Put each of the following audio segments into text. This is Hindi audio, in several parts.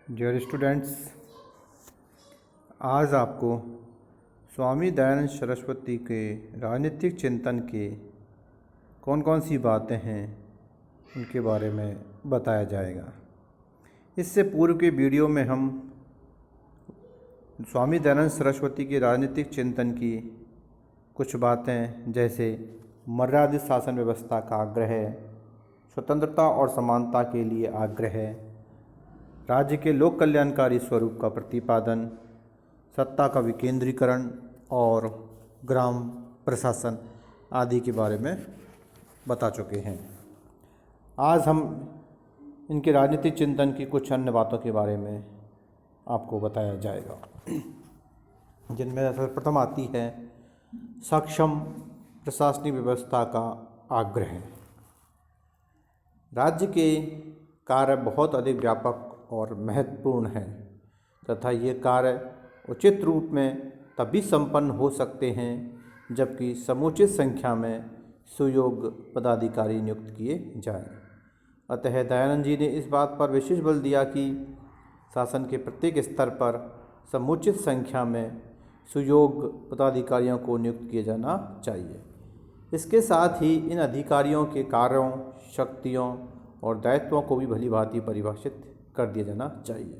डियर स्टूडेंट्स, आज आपको स्वामी दयानंद सरस्वती के राजनीतिक चिंतन के कौन कौन सी बातें हैं उनके बारे में बताया जाएगा। इससे पूर्व के वीडियो में हम स्वामी दयानंद सरस्वती के राजनीतिक चिंतन की कुछ बातें जैसे मर्यादित शासन व्यवस्था का आग्रह, स्वतंत्रता और समानता के लिए आग्रह, राज्य के लोक कल्याणकारी स्वरूप का प्रतिपादन, सत्ता का विकेंद्रीकरण और ग्राम प्रशासन आदि के बारे में बता चुके हैं। आज हम इनके राजनीतिक चिंतन की कुछ अन्य बातों के बारे में आपको बताया जाएगा, जिनमें सर्वप्रथम आती है सक्षम प्रशासनिक व्यवस्था का आग्रह। राज्य के कार्य बहुत अधिक व्यापक और महत्वपूर्ण है तथा ये कार्य उचित रूप में तभी संपन्न हो सकते हैं जबकि समुचित संख्या में सुयोग्य पदाधिकारी नियुक्त किए जाएं। अतः दयानंद जी ने इस बात पर विशेष बल दिया कि शासन के प्रत्येक स्तर पर समुचित संख्या में सुयोग्य पदाधिकारियों को नियुक्त किया जाना चाहिए। इसके साथ ही इन अधिकारियों के कार्यों, शक्तियों और दायित्वों को भी भलीभांति परिभाषित कर दिया जाना चाहिए।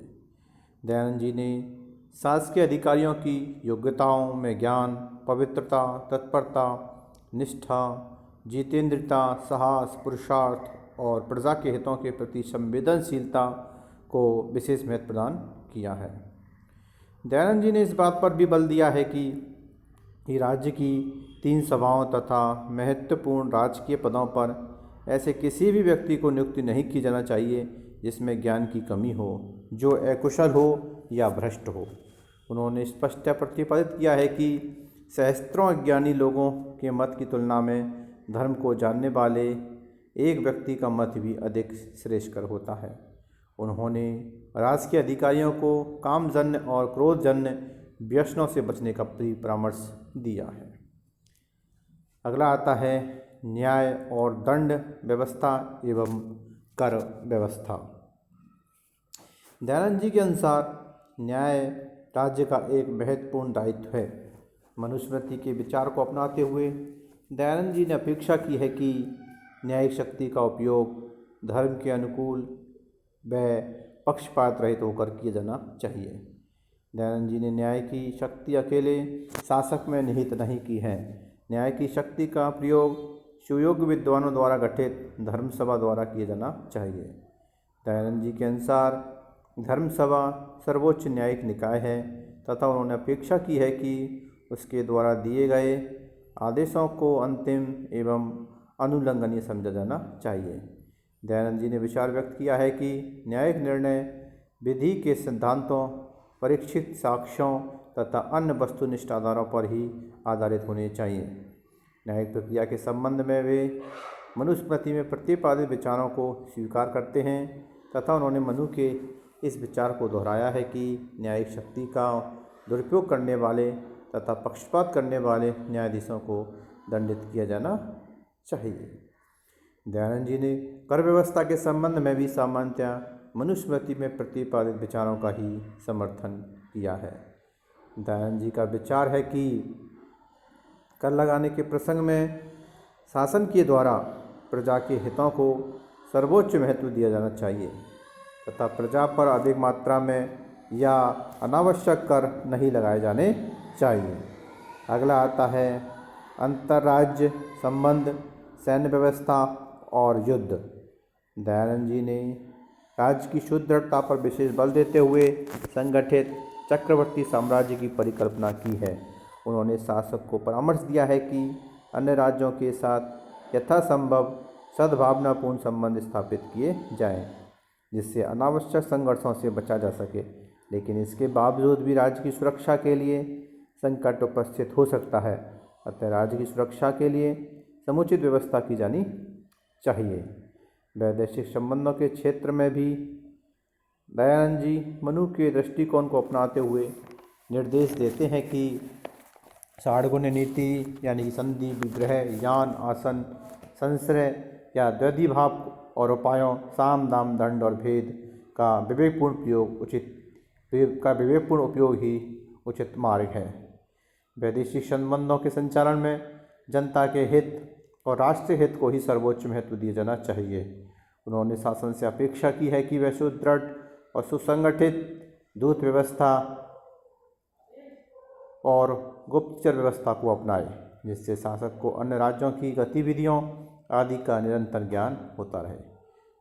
दयानंद जी ने शासकीय अधिकारियों की योग्यताओं में ज्ञान, पवित्रता, तत्परता, निष्ठा, जितेंद्रियता, साहस, पुरुषार्थ और प्रजा के हितों के प्रति संवेदनशीलता को विशेष महत्व प्रदान किया है। दयानंद जी ने इस बात पर भी बल दिया है कि राज्य की 3 सभाओं तथा महत्वपूर्ण राजकीय पदों पर ऐसे किसी भी व्यक्ति को नियुक्ति नहीं की जाना चाहिए जिसमें ज्ञान की कमी हो, जो अकुशल हो या भ्रष्ट हो। उन्होंने स्पष्ट प्रतिपादित किया है कि सहस्त्रों अज्ञानी लोगों के मत की तुलना में धर्म को जानने वाले एक व्यक्ति का मत भी अधिक श्रेष्ठकर होता है। उन्होंने राजकीय अधिकारियों को कामजन्य और क्रोधजन्य व्यसनों से बचने का परामर्श दिया है। अगला आता है न्याय और दंड व्यवस्था एवं कर व्यवस्था। दयानंद जी के अनुसार न्याय राज्य का एक महत्वपूर्ण दायित्व है। मनुस्मृति के विचार को अपनाते हुए दयानंद जी ने अपेक्षा की है कि न्यायिक शक्ति का उपयोग धर्म के अनुकूल व पक्षपात रहित होकर किया जाना चाहिए। दयानंद जी ने न्याय की शक्ति अकेले शासक में निहित नहीं की है। न्याय की शक्ति का प्रयोग सुयोग्य विद्वानों द्वारा गठित धर्मसभा द्वारा किया जाना चाहिए। दयानंद जी के अनुसार धर्मसभा सर्वोच्च न्यायिक निकाय है तथा उन्होंने अपेक्षा की है कि उसके द्वारा दिए गए आदेशों को अंतिम एवं अनुल्लंघनीय समझा जाना चाहिए। दयानंद जी ने विचार व्यक्त किया है कि न्यायिक निर्णय विधि के सिद्धांतों, परीक्षित साक्ष्यों तथा अन्य वस्तुनिष्ठ आधारों पर ही आधारित होने चाहिए। न्यायिक प्रक्रिया के संबंध में वे मनुस्मृति में प्रतिपादित विचारों को स्वीकार करते हैं तथा उन्होंने मनु के इस विचार को दोहराया है कि न्यायिक शक्ति का दुरुपयोग करने वाले तथा पक्षपात करने वाले न्यायाधीशों को दंडित किया जाना चाहिए। दयानंद जी ने कर व्यवस्था के संबंध में भी सामान्यतया मनुस्मृति में प्रतिपादित विचारों का ही समर्थन किया है। दयानंद जी का विचार है कि कर लगाने के प्रसंग में शासन के द्वारा प्रजा के हितों को सर्वोच्च महत्व दिया जाना चाहिए तथा प्रजा पर अधिक मात्रा में या अनावश्यक कर नहीं लगाए जाने चाहिए। अगला आता है अंतर्राज्य संबंध, सैन्य व्यवस्था और युद्ध। दयानंद जी ने राज्य की सुदृढ़ता पर विशेष बल देते हुए संगठित चक्रवर्ती साम्राज्य की परिकल्पना की है। उन्होंने शासक को परामर्श दिया है कि अन्य राज्यों के साथ यथासंभव सद्भावनापूर्ण संबंध स्थापित किए जाएं, जिससे अनावश्यक संघर्षों से बचा जा सके, लेकिन इसके बावजूद भी राज्य की सुरक्षा के लिए संकट उपस्थित हो सकता है। अतः राज्य की सुरक्षा के लिए समुचित व्यवस्था की जानी चाहिए। वैदेशिक संबंधों के क्षेत्र में भी दयानंद जी मनु के दृष्टिकोण को अपनाते हुए निर्देश देते हैं कि षाड्गुण्य नीति यानी संधि, विग्रह, यान, आसन, संश्रय या द्वैधी भाव और उपायों, साम, दाम, दंड और भेद का विवेकपूर्ण उपयोग ही उचित मार्ग है। वैदेशिक संबंधों के संचालन में जनता के हित और राष्ट्रीय हित को ही सर्वोच्च महत्व दिया जाना चाहिए। उन्होंने शासन से अपेक्षा की है कि वह सुदृढ़ और सुसंगठित दूत व्यवस्था और गुप्तचर व्यवस्था को अपनाए, जिससे शासक को अन्य राज्यों की गतिविधियों आदि का निरंतर ज्ञान होता रहे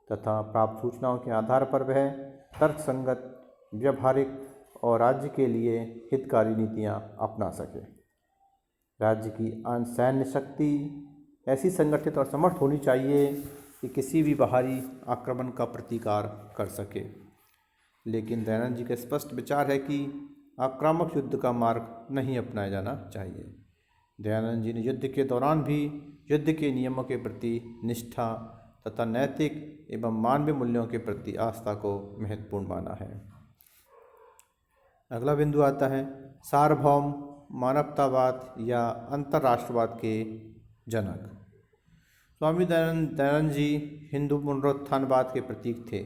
तथा प्राप्त सूचनाओं के आधार पर वह तर्कसंगत, व्यावहारिक और राज्य के लिए हितकारी नीतियां अपना सके। राज्य की सैन्य शक्ति ऐसी संगठित और समर्थ होनी चाहिए कि किसी भी बाहरी आक्रमण का प्रतिकार कर सके। लेकिन दयानंद जी का स्पष्ट विचार है कि आक्रामक युद्ध का मार्ग नहीं अपनाया जाना चाहिए। दयानंद जी ने युद्ध के दौरान भी युद्ध के नियमों के प्रति निष्ठा तथा नैतिक एवं मानवीय मूल्यों के प्रति आस्था को महत्वपूर्ण माना है। अगला बिंदु आता है सार्वभौम मानवतावाद या अंतर्राष्ट्रवाद के जनक। स्वामी दयानंद जी हिंदू पुनरुत्थानवाद के प्रतीक थे,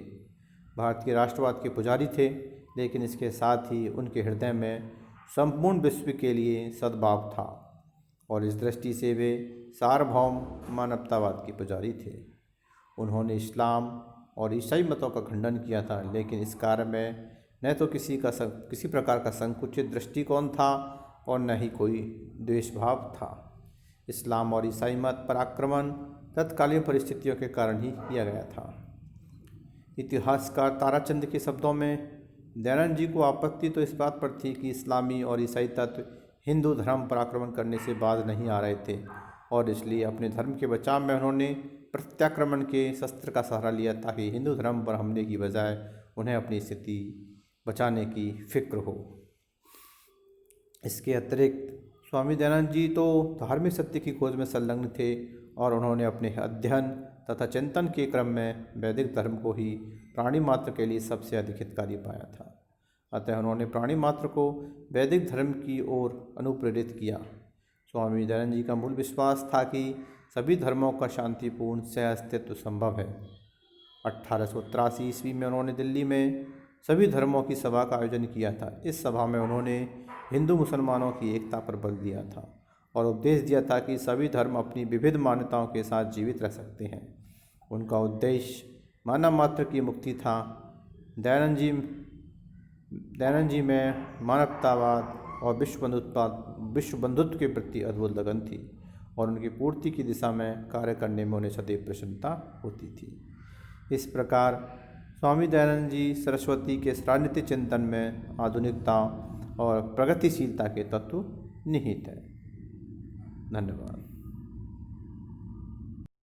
भारतीय राष्ट्रवाद के पुजारी थे, लेकिन इसके साथ ही उनके हृदय में संपूर्ण विश्व के लिए सद्भाव था और इस दृष्टि से वे सार्वभौम मानवतावाद के पुजारी थे। उन्होंने इस्लाम और ईसाई मतों का खंडन किया था, लेकिन इस कार्य में न तो किसी प्रकार का संकुचित दृष्टिकोण था और न ही कोई द्वेषभाव था। इस्लाम और ईसाई मत पर आक्रमण तत्कालीन परिस्थितियों के कारण ही किया गया था। इतिहासकार ताराचंद के शब्दों में दयानंद जी को आपत्ति तो इस बात पर थी कि इस्लामी और ईसाई तत्व हिंदू धर्म पर आक्रमण करने से बाज नहीं आ रहे थे और इसलिए अपने धर्म के बचाव में उन्होंने प्रत्याक्रमण के शस्त्र का सहारा लिया ताकि हिंदू धर्म पर हमले की बजाय उन्हें अपनी स्थिति बचाने की फिक्र हो। इसके अतिरिक्त स्वामी दयानंद जी तो धार्मिक सत्य की खोज में संलग्न थे और उन्होंने अपने अध्ययन तथा चिंतन के क्रम में वैदिक धर्म को ही प्राणी मात्र के लिए सबसे अधिक हितकारी पाया था। अतः उन्होंने प्राणी मात्र को वैदिक धर्म की ओर अनुप्रेरित किया। स्वामी दयानंद जी का मूल विश्वास था कि सभी धर्मों का शांतिपूर्ण सह अस्तित्व संभव है। 1883 ईस्वी में उन्होंने दिल्ली में सभी धर्मों की सभा का आयोजन किया था। इस सभा में उन्होंने हिंदू मुसलमानों की एकता पर बल दिया था और उपदेश दिया था कि सभी धर्म अपनी विविध मान्यताओं के साथ जीवित रह सकते हैं। उनका उद्देश्य मानव मात्र की मुक्ति था। दयानंद जी में मानवतावाद और विश्व बंधुत्व के प्रति अद्भुत लगन थी और उनकी पूर्ति की दिशा में कार्य करने में उन्हें सदैव प्रसन्नता होती थी। इस प्रकार स्वामी दयानंद जी सरस्वती के राजनीतिक चिंतन में आधुनिकता और प्रगतिशीलता के तत्व निहित है। धन्यवाद।